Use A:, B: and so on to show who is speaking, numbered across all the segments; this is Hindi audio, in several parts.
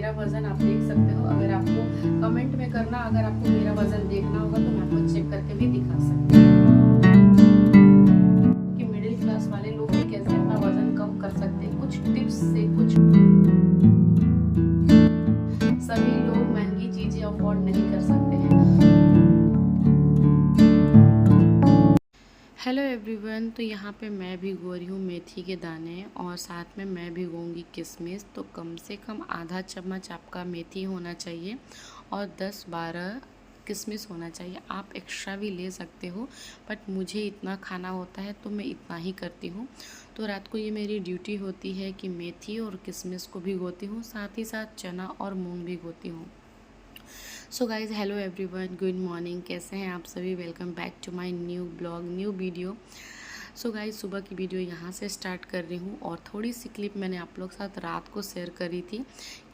A: मेरा वज़न आप देख सकते हो। अगर आपको कमेंट में करना, अगर आपको मेरा वज़न देखना होगा तो मैं आपको चेक करके भी दिखा सकती हूँ कि मिडिल क्लास वाले लोग भी कैसे अपना वज़न कम कर सकते हैं, कुछ टिप्स से। कुछ सभी लोग महंगी चीज़ें अफोर्ड नहीं कर सकते हैं। हेलो एवरीवन, तो यहाँ पे मैं भिगो रही हूँ मेथी के दाने और साथ में मैं भिगोऊंगी किशमिश। तो कम से कम आधा चम्मच आपका मेथी होना चाहिए और 10-12 किशमिश होना चाहिए। आप एक्स्ट्रा भी ले सकते हो, बट मुझे इतना खाना होता है तो मैं इतना ही करती हूँ। तो रात को ये मेरी ड्यूटी होती है कि मेथी और किशमिश को भिगोती हूँ, साथ ही साथ चना और मूंग भिगोती हूँ। So guys, hello everyone, good morning. कैसे हैं आप सभी? Welcome back to my new blog, new video. So guys, सुबह की वीडियो यहाँ से स्टार्ट कर रही हूँ और थोड़ी सी क्लिप मैंने आप लोग के साथ रात को शेयर करी थी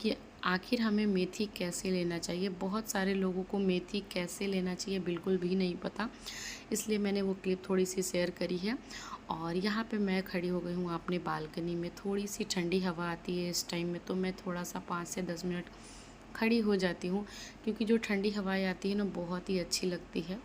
A: कि आखिर हमें मेथी कैसे लेना चाहिए। बहुत सारे लोगों को मेथी कैसे लेना चाहिए बिल्कुल भी नहीं पता, इसलिए मैंने वो क्लिप थोड़ी सी शेयर करी है। और यहाँ पे मैं खड़ी हो गई हूँ अपने बालकनी में। थोड़ी सी ठंडी हवा आती है इस टाइम में, तो मैं थोड़ा सा 5 से 10 मिनट खड़ी हो जाती हूँ, क्योंकि जो ठंडी हवाएं आती है ना, बहुत ही अच्छी लगती है।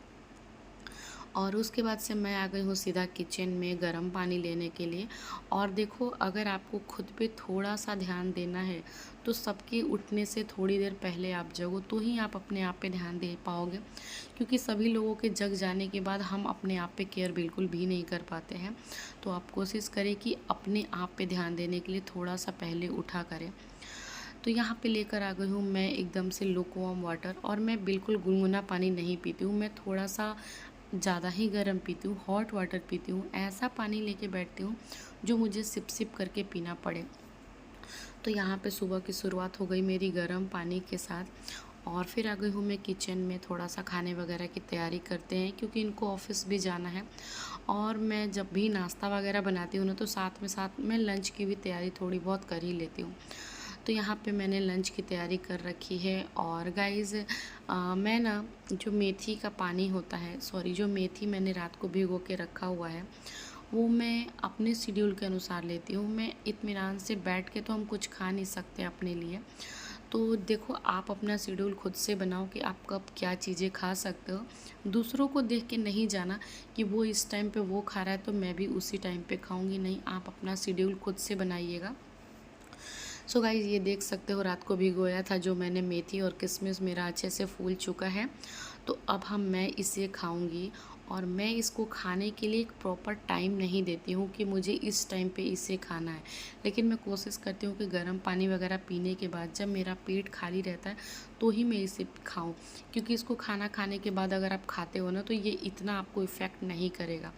A: और उसके बाद से मैं आ गई हूँ सीधा किचन में गर्म पानी लेने के लिए। और देखो, अगर आपको खुद पे थोड़ा सा ध्यान देना है तो सबके उठने से थोड़ी देर पहले आप जगो, तो ही आप अपने आप पे ध्यान दे पाओगे। क्योंकि सभी लोगों के जग जाने के बाद हम अपने आप पे केयर बिल्कुल भी नहीं कर पाते हैं। तो आप कोशिश करें कि अपने आप पे ध्यान देने के लिए थोड़ा सा पहले उठा करें। तो यहाँ पे लेकर आ गई हूँ मैं एकदम से लुकवार्म वाटर। और मैं बिल्कुल गुनगुना पानी नहीं पीती हूँ, मैं थोड़ा सा ज़्यादा ही गर्म पीती हूँ, हॉट वाटर पीती हूँ। ऐसा पानी लेके बैठती हूँ जो मुझे सिप सिप करके पीना पड़े। तो यहाँ पे सुबह की शुरुआत हो गई मेरी गर्म पानी के साथ। और फिर आ गई हूँ मैं किचन में, थोड़ा सा खाने वगैरह की तैयारी करते हैं क्योंकि इनको ऑफिस भी जाना है। और मैं जब भी नाश्ता वगैरह बनाती हूँ ना, तो साथ में लंच की भी तैयारी थोड़ी बहुत कर ही लेती हूँ। तो यहाँ पे मैंने लंच की तैयारी कर रखी है। और गाइज़, मैं ना, जो मेथी का पानी होता है, सॉरी, जो मेथी मैंने रात को भिगो के रखा हुआ है, वो मैं अपने शेड्यूल के अनुसार लेती हूँ। मैं इत्मीनान से बैठ के तो हम कुछ खा नहीं सकते अपने लिए। तो देखो, आप अपना शेड्यूल खुद से बनाओ कि आप कब क्या चीज़ें खा सकते हो। दूसरों को देख के नहीं जाना कि वो इस टाइम पे वो खा रहा है तो मैं भी उसी टाइम पे खाऊंगी। नहीं, आप अपना शेड्यूल खुद से बनाइएगा। सो गाइस, ये देख सकते हो रात को भिगोया था जो मैंने मेथी और किशमिश, मेरा अच्छे से फूल चुका है। तो अब मैं इसे खाऊंगी। और मैं इसको खाने के लिए एक प्रॉपर टाइम नहीं देती हूँ कि मुझे इस टाइम पे इसे खाना है। लेकिन मैं कोशिश करती हूँ कि गर्म पानी वगैरह पीने के बाद जब मेरा पेट खाली रहता है तो ही मैं इसे खाऊं। क्योंकि इसको खाना खाने के बाद अगर आप खाते हो ना, तो ये इतना आपको इफ़ेक्ट नहीं करेगा।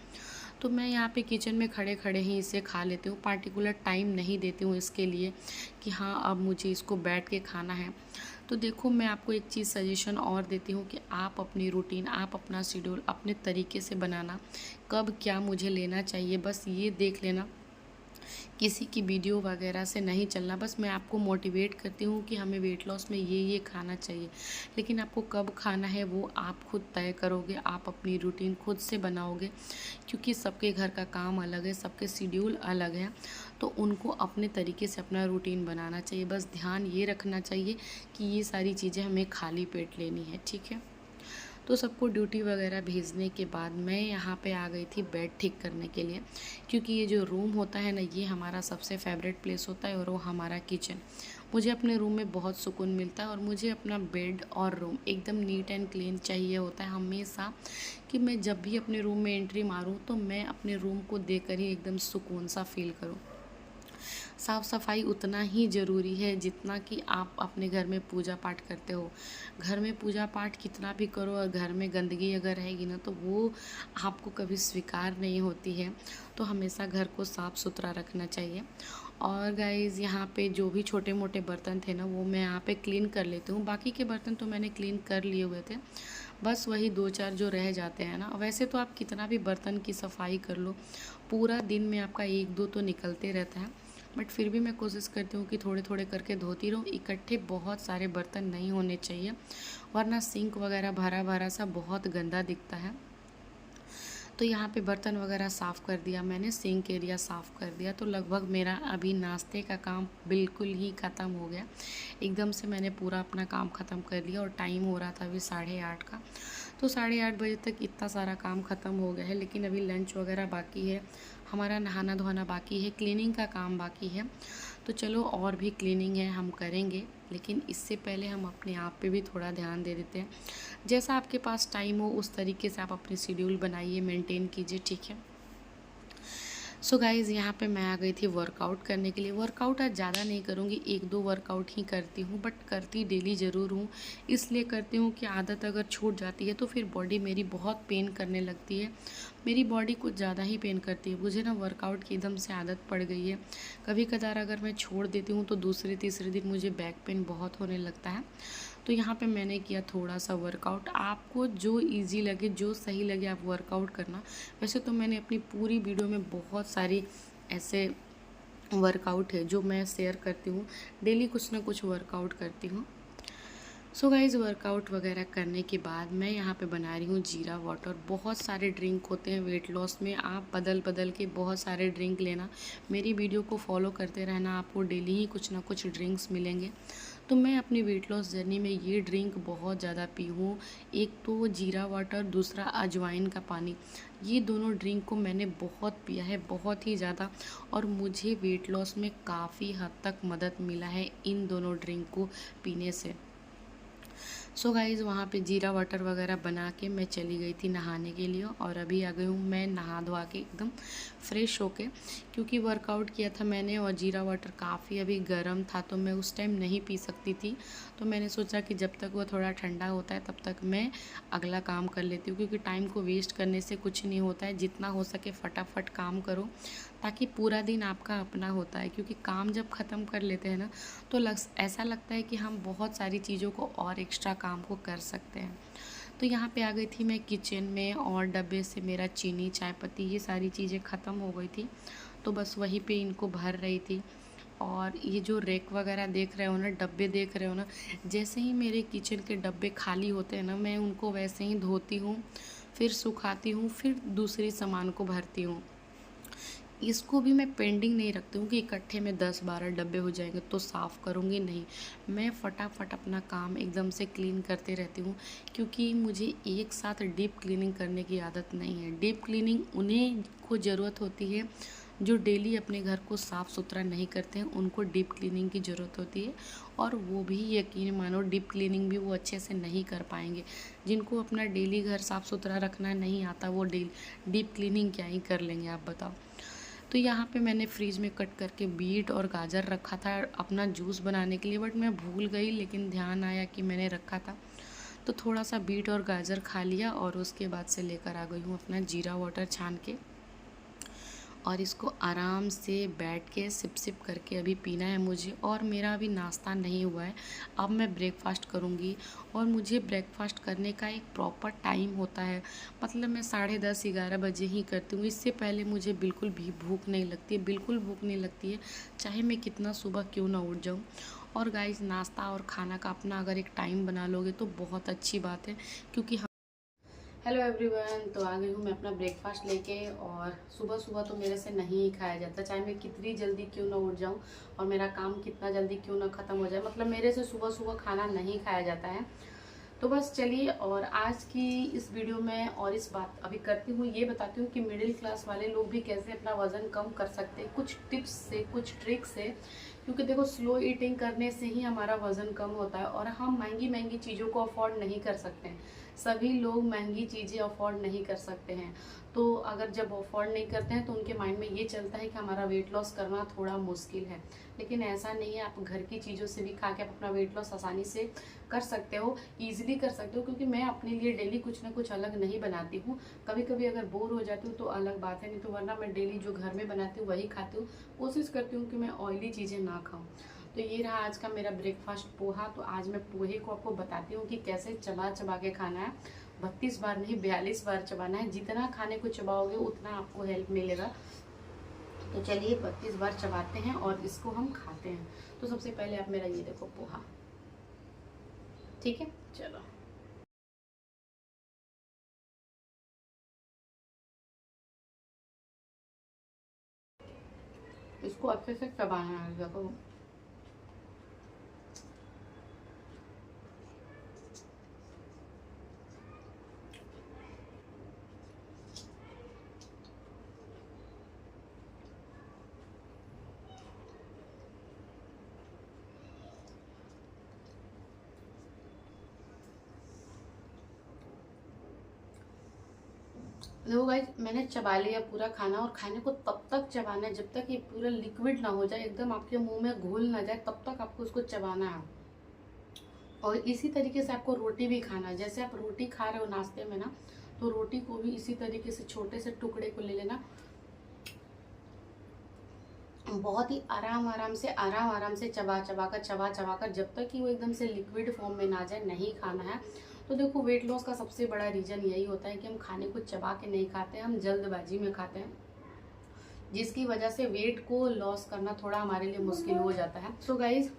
A: तो मैं यहाँ पे किचन में खड़े खड़े ही इसे खा लेती हूँ। पार्टिकुलर टाइम नहीं देती हूँ इसके लिए कि हाँ अब मुझे इसको बैठ के खाना है। तो देखो, मैं आपको एक चीज़ सजेशन और देती हूँ कि आप अपनी रूटीन, आप अपना शेड्यूल अपने तरीके से बनाना। कब क्या मुझे लेना चाहिए, बस ये देख लेना। किसी की वीडियो वगैरह से नहीं चलना। बस मैं आपको मोटिवेट करती हूँ कि हमें वेट लॉस में ये खाना चाहिए, लेकिन आपको कब खाना है वो आप खुद तय करोगे, आप अपनी रूटीन खुद से बनाओगे। क्योंकि सबके घर का काम अलग है, सबके शेड्यूल अलग है, तो उनको अपने तरीके से अपना रूटीन बनाना चाहिए। बस ध्यान ये रखना चाहिए कि ये सारी चीज़ें हमें खाली पेट लेनी है, ठीक है। तो सबको ड्यूटी वगैरह भेजने के बाद मैं यहाँ पे आ गई थी बेड ठीक करने के लिए। क्योंकि ये जो रूम होता है ना, ये हमारा सबसे फेवरेट प्लेस होता है और वो हमारा किचन। मुझे अपने रूम में बहुत सुकून मिलता है और मुझे अपना बेड और रूम एकदम नीट एंड क्लीन चाहिए होता है हमेशा। कि मैं जब भी अपने रूम में एंट्री मारूँ तो मैं अपने रूम को देखकर ही एकदम सुकून सा फील करूँ। साफ़ सफाई उतना ही ज़रूरी है जितना कि आप अपने घर में पूजा पाठ करते हो। घर में पूजा पाठ कितना भी करो और घर में गंदगी अगर रहेगी ना, तो वो आपको कभी स्वीकार नहीं होती है। तो हमेशा घर को साफ़ सुथरा रखना चाहिए। और गाइज़, यहाँ पे जो भी छोटे मोटे बर्तन थे ना, वो मैं यहाँ पे क्लीन कर लेती हूँ। बाकी के बर्तन तो मैंने क्लीन कर लिए हुए थे, बस वही 2-4 जो रह जाते हैं ना। वैसे तो आप कितना भी बर्तन की सफाई कर लो, पूरा दिन में आपका 1-2 तो निकलते रहता है। बट फिर भी मैं कोशिश करती हूँ कि थोड़े थोड़े करके धोती रहूँ। इकट्ठे बहुत सारे बर्तन नहीं होने चाहिए, वरना सिंक वगैरह भरा भरा सा बहुत गंदा दिखता है। तो यहाँ पे बर्तन वगैरह साफ़ कर दिया मैंने, सिंक एरिया साफ़ कर दिया। तो लगभग मेरा अभी नाश्ते का काम बिल्कुल ही ख़त्म हो गया। एकदम से मैंने पूरा अपना काम ख़त्म कर लिया और टाइम हो रहा था अभी 8:30 का। तो 8:30 बजे तक इतना सारा काम ख़त्म हो गया है, लेकिन अभी लंच वगैरह बाकी है, हमारा नहाना धोना बाकी है, क्लीनिंग का काम बाकी है। तो चलो और भी क्लीनिंग है हम करेंगे, लेकिन इससे पहले हम अपने आप पे भी थोड़ा ध्यान दे देते हैं। जैसा आपके पास टाइम हो उस तरीके से आप अपनी शेड्यूल बनाइए, मेंटेन कीजिए, ठीक है। सो गाइज़ यहाँ पे मैं आ गई थी वर्कआउट करने के लिए। वर्कआउट आज ज़्यादा नहीं करूँगी, 1-2 वर्कआउट ही करती हूँ, बट करती डेली ज़रूर हूँ। इसलिए करती हूँ कि आदत अगर छूट जाती है तो फिर बॉडी मेरी बहुत पेन करने लगती है। मेरी बॉडी कुछ ज़्यादा ही पेन करती है। मुझे ना वर्कआउट की एकदम से आदत पड़ गई है। कभी कदार अगर मैं छोड़ देती हूँ तो दूसरे तीसरे दिन मुझे बैक पेन बहुत होने लगता है। तो यहाँ पे मैंने किया थोड़ा सा वर्कआउट। आपको जो इजी लगे, जो सही लगे आप वर्कआउट करना। वैसे तो मैंने अपनी पूरी वीडियो में बहुत सारी ऐसे वर्कआउट है जो मैं शेयर करती हूँ। डेली कुछ ना कुछ वर्कआउट करती हूँ। सो गाइज़ वर्कआउट वगैरह करने के बाद मैं यहाँ पे बना रही हूँ जीरा वाटर। बहुत सारे ड्रिंक होते हैं वेट लॉस में, आप बदल बदल के बहुत सारे ड्रिंक लेना। मेरी वीडियो को फॉलो करते रहना, आपको डेली ही कुछ ना कुछ ड्रिंक्स मिलेंगे। तो मैं अपनी वेट लॉस जर्नी में ये ड्रिंक बहुत ज़्यादा पी हूँ। एक तो जीरा वाटर, दूसरा अजवाइन का पानी। ये दोनों ड्रिंक को मैंने बहुत पिया है, बहुत ही ज़्यादा, और मुझे वेट लॉस में काफ़ी हद तक मदद मिला है इन दोनों ड्रिंक को पीने से। सो गाइज़ वहाँ पे जीरा वाटर वगैरह बना के मैं चली गई थी नहाने के लिए, और अभी आ गई हूँ मैं नहा धोआ के एकदम फ्रेश होके, क्योंकि वर्कआउट किया था मैंने और जीरा वाटर काफ़ी अभी गर्म था तो मैं उस टाइम नहीं पी सकती थी। तो मैंने सोचा कि जब तक वो थोड़ा ठंडा होता है तब तक मैं अगला काम कर लेती हूँ, क्योंकि टाइम को वेस्ट करने से कुछ नहीं होता है। जितना हो सके फटाफट काम करो, ताकि पूरा दिन आपका अपना होता है। क्योंकि काम जब ख़त्म कर लेते हैं ना तो ऐसा लगता है कि हम बहुत सारी चीज़ों को और एक्स्ट्रा काम को कर सकते हैं। तो यहाँ पे आ गई थी मैं किचन में, और डब्बे से मेरा चीनी, चाय पत्ती, ये सारी चीज़ें ख़त्म हो गई थी। तो बस वहीं पे इनको भर रही थी। और ये जो रैक वगैरह देख रहे हो ना, डब्बे देख रहे हो ना, जैसे ही मेरे किचन के डब्बे खाली होते हैं ना, मैं उनको वैसे ही धोती हूँ, फिर सुखाती हूँ, फिर दूसरी सामान को भरती हूँ। इसको भी मैं पेंडिंग नहीं रखती हूँ कि इकट्ठे में 10-12 डब्बे हो जाएंगे तो साफ़ करूँगी, नहीं। मैं फटाफट अपना काम एकदम से क्लीन करते रहती हूँ, क्योंकि मुझे एक साथ डीप क्लीनिंग करने की आदत नहीं है। डीप क्लीनिंग उन्हें को ज़रूरत होती है जो डेली अपने घर को साफ़ सुथरा नहीं करते हैं, उनको डीप क्लीनिंग की ज़रूरत होती है। और वो भी यकीन मानो डीप क्लीनिंग भी वो अच्छे से नहीं कर पाएंगे। जिनको अपना डेली घर साफ़ सुथरा रखना नहीं आता वो डीप क्लीनिंग क्या ही कर लेंगे, आप बताओ। तो यहाँ पे मैंने फ्रीज में कट करके बीट और गाजर रखा था अपना जूस बनाने के लिए, बट मैं भूल गई, लेकिन ध्यान आया कि मैंने रखा था। तो थोड़ा सा बीट और गाजर खा लिया, और उसके बाद से लेकर आ गई हूँ अपना जीरा वाटर छान के, और इसको आराम से बैठ के सिप सिप करके अभी पीना है मुझे। और मेरा अभी नाश्ता नहीं हुआ है, अब मैं ब्रेकफास्ट करूँगी। और मुझे ब्रेकफास्ट करने का एक प्रॉपर टाइम होता है, मतलब मैं 10:30-11 बजे ही करती हूँ। इससे पहले मुझे बिल्कुल भी भूख नहीं लगती है, बिल्कुल भूख नहीं लगती है, चाहे मैं कितना सुबह क्यों ना उठ जाऊँ। और गाइस नाश्ता और खाना का अपना अगर एक टाइम बना लोगे तो बहुत अच्छी बात है, क्योंकि हेलो एवरीवन, तो आ गई हूँ मैं अपना ब्रेकफास्ट लेके। और सुबह सुबह तो मेरे से नहीं ही खाया जाता, चाहे मैं कितनी जल्दी क्यों ना उठ जाऊँ और मेरा काम कितना जल्दी क्यों ना ख़त्म हो जाए, मतलब मेरे से सुबह सुबह खाना नहीं खाया जाता है। तो बस चलिए, और आज की इस वीडियो में और इस बात अभी करती हूँ, ये बताती हूँ कि मिडिल क्लास वाले लोग भी कैसे अपना वज़न कम कर सकते हैं, कुछ टिप्स से, कुछ ट्रिक्स से। क्योंकि देखो स्लो ईटिंग करने से ही हमारा वज़न कम होता है, और हम महंगी महंगी चीज़ों को अफोर्ड नहीं कर सकते हैं। सभी लोग महंगी चीज़ें अफोर्ड नहीं कर सकते हैं। तो अगर जब अफोर्ड नहीं करते हैं तो उनके माइंड में ये चलता है कि हमारा वेट लॉस करना थोड़ा मुश्किल है, लेकिन ऐसा नहीं है। आप घर की चीज़ों से भी खा के आप अपना वेट लॉस आसानी से कर सकते हो, ईजिली कर सकते हो। क्योंकि मैं अपने लिए डेली कुछ ना कुछ अलग नहीं बनाती हूँ। कभी कभी अगर बोर हो जाती हूँ तो अलग बात है, नहीं तो वरना मैं डेली जो घर में बनाती हूँ वही खाती हूँ। कोशिश करती हूँ कि मैं ऑयली चीज़ें ना खाऊँ। तो ये रहा आज का मेरा ब्रेकफास्ट, पोहा। तो आज मैं पोहे को आपको बताती हूँ कि कैसे चबा चबा के खाना है। 32 बार नहीं, 42 बार चबाना है। जितना खाने को चबाओगे उतना आपको हेल्प मिलेगा। तो चलिए 32 बार चबाते हैं और इसको हम खाते हैं। तो सबसे पहले आप मेरा ये देखो पोहा, ठीक है, चलो। इसको अच्छे से चबाना है। देखो देखो गाइस, मैंने चबा लिया पूरा खाना, और खाने को तब तक चबाना है जब तक ये पूरा लिक्विड ना हो जाए, एकदम आपके मुंह में घुल ना जाए, तब तक आपको उसको चबाना है। और इसी तरीके से आपको रोटी भी खाना है। जैसे आप रोटी खा रहे हो नाश्ते में ना, तो रोटी को भी इसी तरीके से छोटे से टुकड़े को ले लेना, बहुत ही आराम आराम से चबा चबा कर जब तक कि वो एकदम से लिक्विड फॉर्म में ना जाए, नहीं खाना है। तो देखो, वेट लॉस का सबसे बड़ा रीज़न यही होता है कि हम खाने को चबा के नहीं खाते हैं, हम जल्दबाजी में खाते हैं, जिसकी वजह से वेट को लॉस करना थोड़ा हमारे लिए मुश्किल हो जाता है। सो गाइज,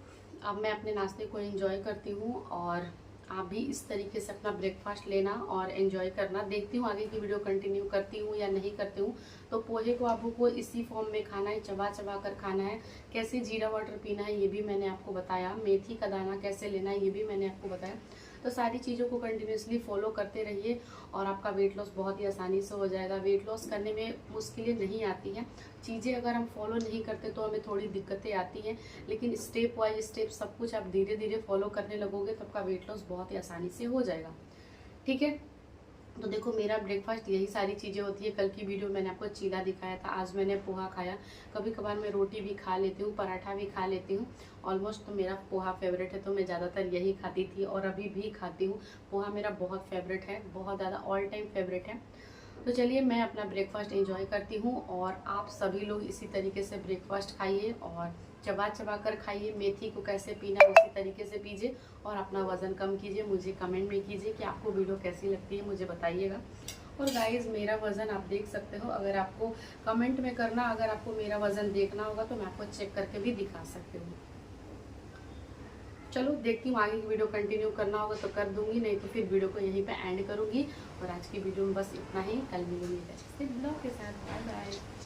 A: अब मैं अपने नाश्ते को एंजॉय करती हूँ, और आप भी इस तरीके से अपना ब्रेकफास्ट लेना और एंजॉय करना। देखती हूँ आगे की वीडियो कंटिन्यू करती हूँ या नहीं करती हूँ। तो पोहे को आपको इसी फॉर्म में खाना है, चबा चबा कर खाना है। कैसे जीरा वाटर पीना है ये भी मैंने आपको बताया, मेथी का दाना कैसे लेना है ये भी मैंने आपको बताया। तो सारी चीज़ों को कंटिन्यूसली फॉलो करते रहिए, और आपका वेट लॉस बहुत ही आसानी से हो जाएगा। वेट लॉस करने में मुश्किलें नहीं आती हैं, चीज़ें अगर हम फॉलो नहीं करते तो हमें थोड़ी दिक्कतें आती हैं, लेकिन स्टेप वाइज स्टेप सब कुछ आप धीरे धीरे फॉलो करने लगोगे तो आपका वेट लॉस बहुत ही आसानी से हो जाएगा। ठीक है, तो देखो मेरा ब्रेकफास्ट यही सारी चीज़ें होती है। कल की वीडियो मैंने आपको चीला दिखाया था, आज मैंने पोहा खाया। कभी कभार मैं रोटी भी खा लेती हूँ, पराठा भी खा लेती हूँ। ऑलमोस्ट तो मेरा पोहा फेवरेट है, तो मैं ज़्यादातर यही खाती थी और अभी भी खाती हूँ। पोहा मेरा बहुत फेवरेट है, बहुत ज़्यादा ऑल टाइम फेवरेट है। तो चलिए, मैं अपना ब्रेकफास्ट एंजॉय करती हूँ, और आप सभी लोग इसी तरीके से ब्रेकफास्ट खाइए और चबा चबा कर खाइए। मेथी को कैसे पीना है उसी तरीके से पीजिए, और अपना वज़न कम कीजिए। मुझे कमेंट में कीजिए कि आपको वीडियो कैसी लगती है, मुझे बताइएगा। और गाइज़, मेरा वज़न आप देख सकते हो, अगर आपको कमेंट में करना, अगर आपको मेरा वज़न देखना होगा तो मैं आपको चेक करके भी दिखा सकती हूँ। चलो देखती हूँ, आगे की वीडियो कंटिन्यू करना होगा तो कर दूंगी, नहीं तो फिर वीडियो को यहीं पे एंड करूँगी। और आज की वीडियो में बस इतना ही, कल मिलेंगे नेक्स्ट ब्लॉग के साथ। Bye bye.